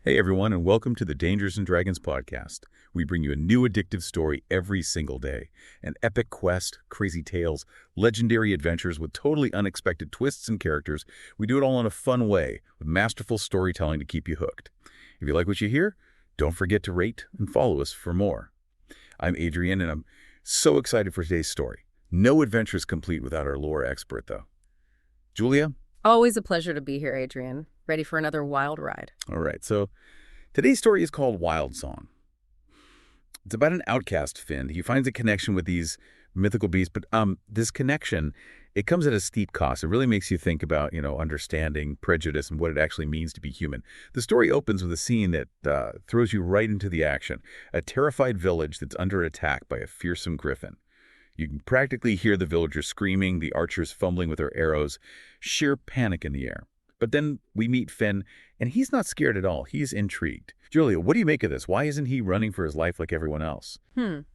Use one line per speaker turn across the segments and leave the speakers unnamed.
Hey everyone, and welcome to the Dangers and Dragons podcast. We bring you a new addictive story every single day. An epic quest, crazy tales, legendary adventures with totally unexpected twists and characters. We do it all in a fun way, with masterful storytelling to keep you hooked. If you like what you hear, don't forget to rate and follow us for more. I'm Adrian, and I'm so excited for today's story. No adventure is complete without our lore expert, though. Julia?
Always a pleasure to be here, Adrian. Ready for another wild ride.
All right, so today's story is called Wild Song. It's about an outcast Finn. He finds a connection with these mythical beasts, but this connection, it comes at a steep cost. It really makes you think about, understanding prejudice and what it actually means to be human. The story opens with a scene that throws you right into the action. A terrified village that's under attack by a fearsome griffin. You can practically hear the villagers screaming, the archers fumbling with their arrows, sheer panic in the air. But then we meet Finn, and he's not scared at all. He's intrigued. Julia, what do you make of this? Why isn't he running for his life like everyone else?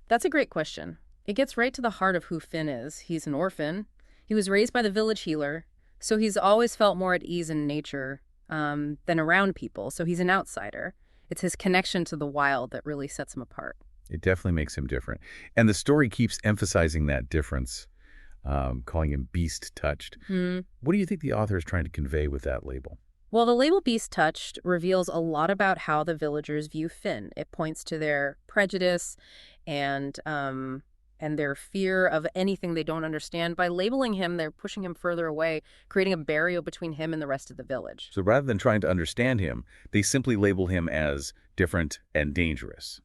That's a great question. It gets right to the heart of who Finn is. He's an orphan. He was raised by the village healer, so he's always felt more at ease in nature than around people, so he's an outsider. It's his connection to the wild that really sets him apart.
It definitely makes him different. And the story keeps emphasizing that difference, calling him beast-touched. What do you think the author is trying to convey with that label?
Well, the label beast-touched reveals a lot about how the villagers view Finn. It points to their prejudice and their fear of anything they don't understand. By labeling him, they're pushing him further away, creating a barrier between him and the rest of the village.
So rather than trying to understand him, they simply label him as different and dangerous.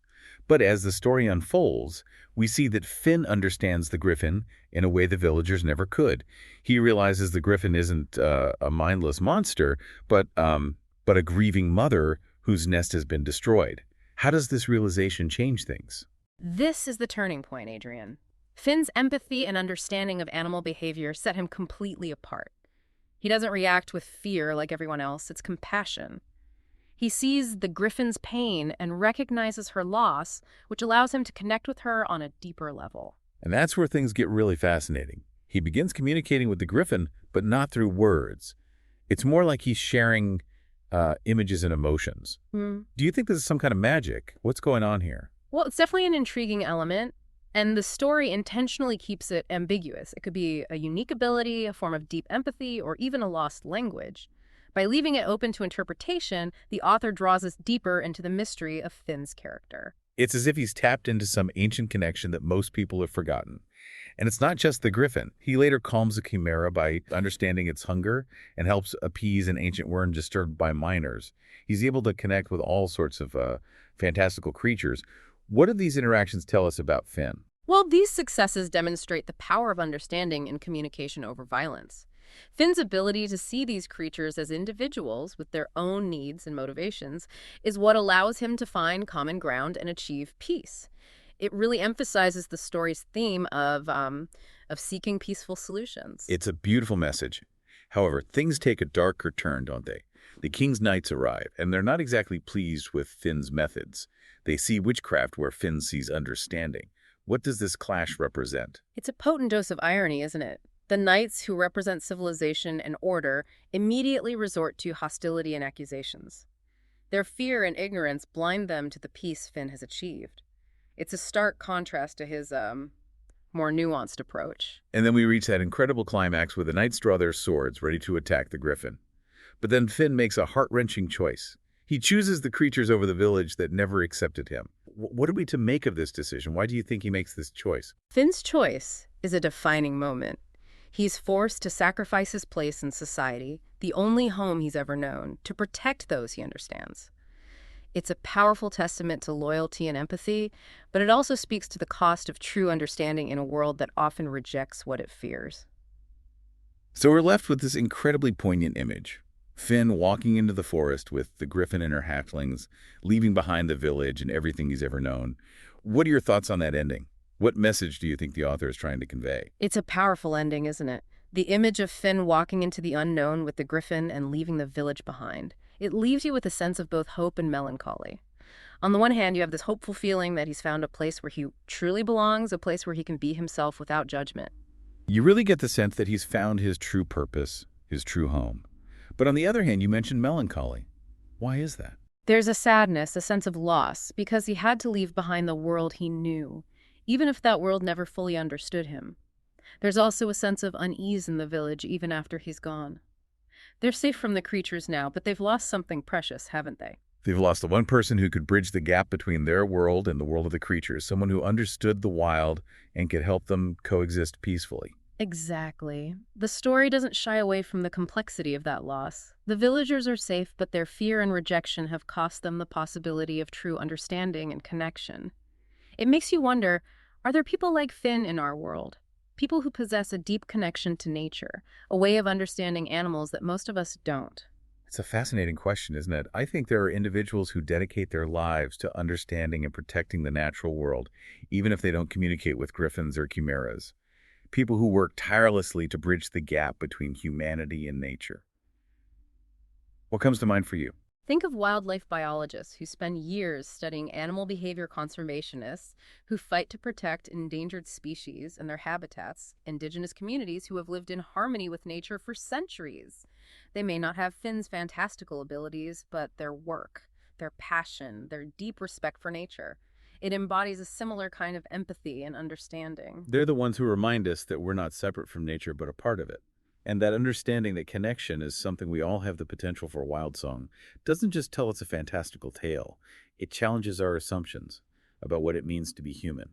But as the story unfolds, we see that Finn understands the griffin in a way the villagers never could. He realizes the griffin isn't a mindless monster, but a grieving mother whose nest has been destroyed. How does this realization change things?
This is the turning point, Adrian. Finn's empathy and understanding of animal behavior set him completely apart. He doesn't react with fear like everyone else, it's compassion. He sees the griffin's pain and recognizes her loss, which allows him to connect with her on a deeper level.
And that's where things get really fascinating. He begins communicating with the griffin, but not through words. It's more like he's sharing images and emotions. Do you think this is some kind of magic? What's going on here?
Well, it's definitely an intriguing element, and the story intentionally keeps it ambiguous. It could be a unique ability, a form of deep empathy, or even a lost language. By leaving it open to interpretation, the author draws us deeper into the mystery of Finn's character.
It's as if he's tapped into some ancient connection that most people have forgotten. And it's not just the griffin. He later calms a chimera by understanding its hunger and helps appease an ancient wyrm disturbed by miners. He's able to connect with all sorts of fantastical creatures. What do these interactions tell us about Finn?
Well, these successes demonstrate the power of understanding and communication over violence. Finn's ability to see these creatures as individuals with their own needs and motivations is what allows him to find common ground and achieve peace. It really emphasizes the story's theme of seeking peaceful solutions.
It's a beautiful message. However, things take a darker turn, don't they? The king's knights arrive, and they're not exactly pleased with Finn's methods. They see witchcraft where Finn sees understanding. What does this clash represent?
It's a potent dose of irony, isn't it? The knights, who represent civilization and order, immediately resort to hostility and accusations. Their fear and ignorance blind them to the peace Finn has achieved. It's a stark contrast to his more nuanced approach.
And then we reach that incredible climax where the knights draw their swords, ready to attack the griffin. But then Finn makes a heart-wrenching choice. He chooses the creatures over the village that never accepted him. What are we to make of this decision? Why do you think he makes this choice?
Finn's choice is a defining moment. He's forced to sacrifice his place in society, the only home he's ever known, to protect those he understands. It's a powerful testament to loyalty and empathy, but it also speaks to the cost of true understanding in a world that often rejects what it fears.
So we're left with this incredibly poignant image. Finn walking into the forest with the griffin and her hatchlings, leaving behind the village and everything he's ever known. What are your thoughts on that ending? What message do you think the author is trying to convey?
It's a powerful ending, isn't it? The image of Finn walking into the unknown with the griffin and leaving the village behind. It leaves you with a sense of both hope and melancholy. On the one hand, you have this hopeful feeling that he's found a place where he truly belongs, a place where he can be himself without judgment.
You really get the sense that he's found his true purpose, his true home. But on the other hand, you mentioned melancholy. Why is that?
There's a sadness, a sense of loss, because he had to leave behind the world he knew, even if that world never fully understood him. There's also a sense of unease in the village even after he's gone. They're safe from the creatures now, but they've lost something precious, haven't they?
They've lost the one person who could bridge the gap between their world and the world of the creatures, someone who understood the wild and could help them coexist peacefully.
Exactly. The story doesn't shy away from the complexity of that loss. The villagers are safe, but their fear and rejection have cost them the possibility of true understanding and connection. It makes you wonder, are there people like Finn in our world? People who possess a deep connection to nature, a way of understanding animals that most of us don't.
It's a fascinating question, isn't it? I think there are individuals who dedicate their lives to understanding and protecting the natural world, even if they don't communicate with griffins or chimeras. People who work tirelessly to bridge the gap between humanity and nature. What comes to mind for you?
Think of wildlife biologists who spend years studying animal behavior conservationists who fight to protect endangered species and their habitats, indigenous communities who have lived in harmony with nature for centuries. They may not have Finn's fantastical abilities, but their work, their passion, their deep respect for nature. It embodies a similar kind of empathy and understanding.
They're the ones who remind us that we're not separate from nature, but a part of it. And that understanding that connection is something we all have the potential for. Wild Song doesn't just tell us a fantastical tale, it challenges our assumptions about what it means to be human.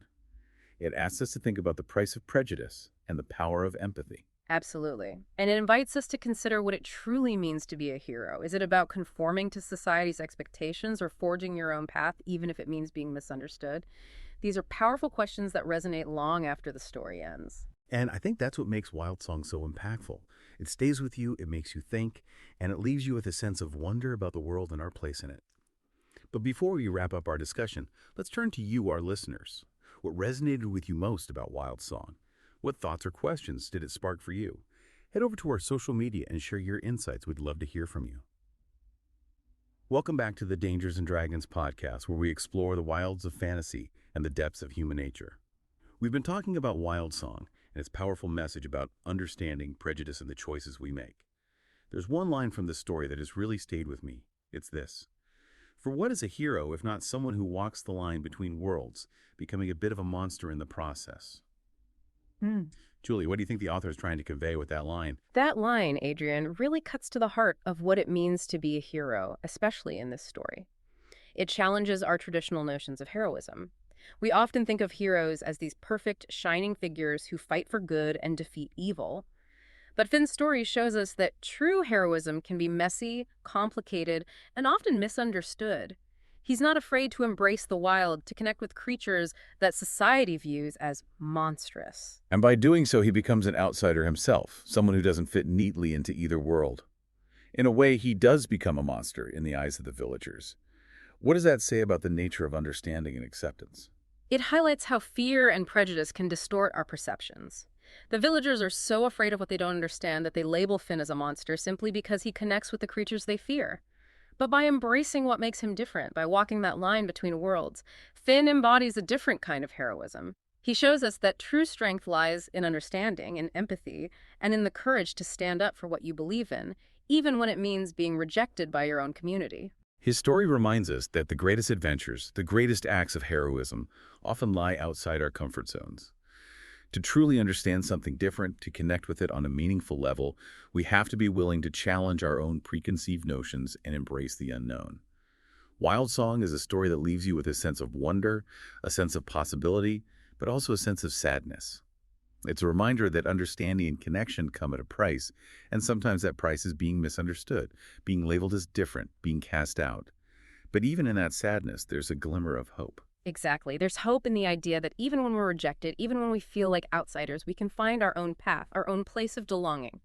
It asks us to think about the price of prejudice and the power of empathy.
Absolutely. And it invites us to consider what it truly means to be a hero. Is it about conforming to society's expectations or forging your own path, even if it means being misunderstood? These are powerful questions that resonate long after the story ends.
And I think that's what makes Wild Song so impactful. It stays with you, it makes you think, and it leaves you with a sense of wonder about the world and our place in it. But before we wrap up our discussion, let's turn to you, our listeners. What resonated with you most about Wild Song? What thoughts or questions did it spark for you? Head over to our social media and share your insights. We'd love to hear from you. Welcome back to the Dangers and Dragons podcast, where we explore the wilds of fantasy and the depths of human nature. We've been talking about Wild Song and its powerful message about understanding prejudice and the choices we make. There's one line from this story that has really stayed with me. It's this: for what is a hero if not someone who walks the line between worlds, becoming a bit of a monster in the process? Julie, what do you think the author is trying to convey with that line?
That line, Adrian, really cuts to the heart of what it means to be a hero, especially in this story. It challenges our traditional notions of heroism. We often think of heroes as these perfect, shining figures who fight for good and defeat evil. But Finn's story shows us that true heroism can be messy, complicated, and often misunderstood. He's not afraid to embrace the wild, to connect with creatures that society views as monstrous.
And by doing so, he becomes an outsider himself, someone who doesn't fit neatly into either world. In a way, he does become a monster in the eyes of the villagers. What does that say about the nature of understanding and acceptance?
It highlights how fear and prejudice can distort our perceptions. The villagers are so afraid of what they don't understand that they label Finn as a monster simply because he connects with the creatures they fear. But by embracing what makes him different, by walking that line between worlds, Finn embodies a different kind of heroism. He shows us that true strength lies in understanding and empathy, and in the courage to stand up for what you believe in, even when it means being rejected by your own community.
His story reminds us that the greatest adventures, the greatest acts of heroism, often lie outside our comfort zones. To truly understand something different, to connect with it on a meaningful level, we have to be willing to challenge our own preconceived notions and embrace the unknown. Wild Song is a story that leaves you with a sense of wonder, a sense of possibility, but also a sense of sadness. It's a reminder that understanding and connection come at a price, and sometimes that price is being misunderstood, being labeled as different, being cast out. But even in that sadness, there's a glimmer of hope.
Exactly. There's hope in the idea that even when we're rejected, even when we feel like outsiders, we can find our own path, our own place of belonging.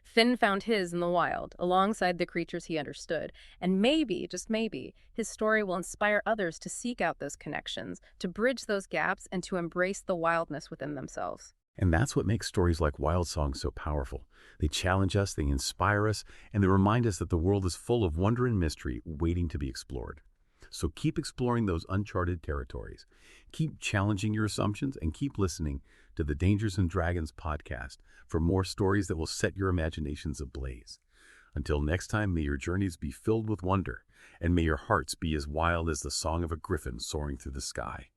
Finn found his in the wild, alongside the creatures he understood, and maybe, just maybe, his story will inspire others to seek out those connections, to bridge those gaps, and to embrace the wildness within themselves.
And that's what makes stories like Wild Song so powerful. They challenge us, they inspire us, and they remind us that the world is full of wonder and mystery waiting to be explored. So keep exploring those uncharted territories. Keep challenging your assumptions and keep listening to the Dangers and Dragons podcast for more stories that will set your imaginations ablaze. Until next time, may your journeys be filled with wonder, and may your hearts be as wild as the song of a griffin soaring through the sky.